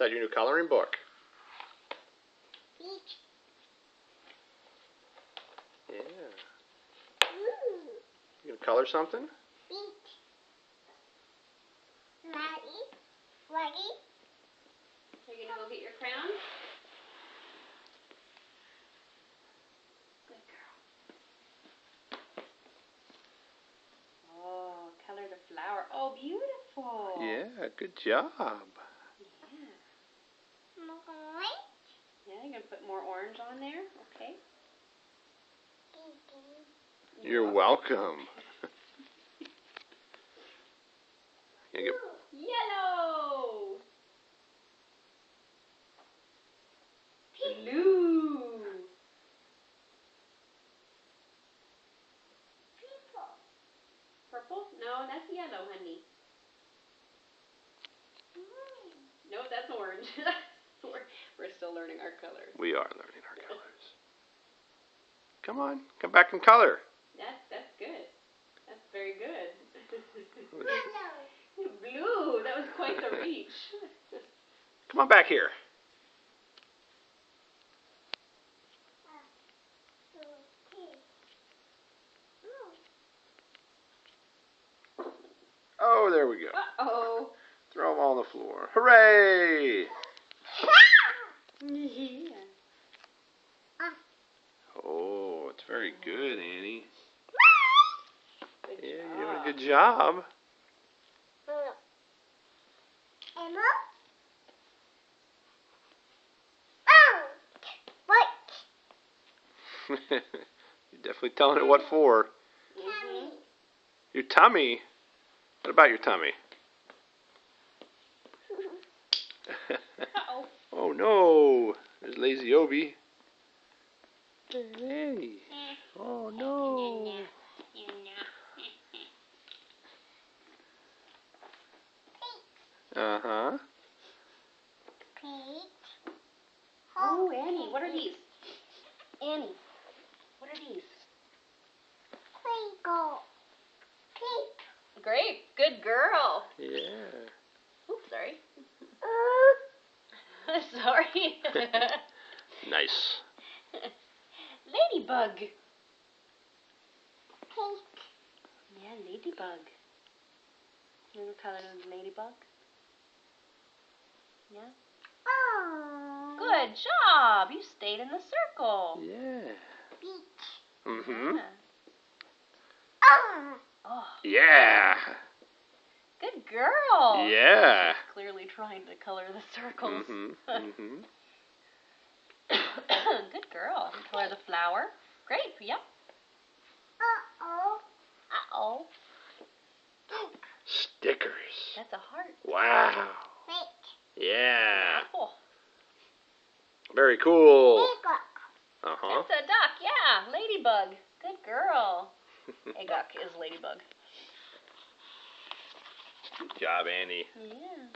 inside your new coloring book? Peach. Yeah. You gonna color something? Peach. Ready? Are you gonna go get your crayon? Good girl. Oh, color the flower. Oh, beautiful. Yeah, good job. Yeah. Yeah, you're gonna put more orange on there. Okay. You're welcome. You get Yellow. Blue. Purple? No, that's yellow, honey. No, that's orange. We're still learning our colors. We are learning our colors. Come on, come back and color. That's good. That's very good. Blue. That was quite the reach. Come on back here. Oh, there we go. Uh-oh. Throw them all on the floor. Hooray! Yeah. Oh, it's very good, Annie. Good Yeah, job. you're doing a good job. Emma? Oh! What? You're definitely telling it what for. Mm-hmm. Your tummy? What about your tummy? Uh-oh. Oh no! There's Lazy Obi. Hey! Oh no! Uh-huh. Peach. Oh, Annie, what are these? Annie, what are these? Twinkle. Pink. Grape. Good girl. Yeah. Oops, sorry. Sorry. Nice. Ladybug. Pink. Yeah, ladybug. You want to color the ladybug? Yeah. Oh. Good job. You stayed in the circle. Yeah. Beach. Mm-hmm. Yeah. Oh. Oh, Yeah. good girl. Yeah. She's clearly trying to color the circles. Mm-hmm. Mm-hmm. Good girl. You color the flower. Grape. Yep. Uh-oh. Uh-oh. Stickers. That's a heart. Wow. Wait. Yeah. Apple. Very cool. Peacock. Uh-huh. That's a duck. Yeah. Ladybug. Good girl. Agok is ladybug. Good job, Annie. Yeah.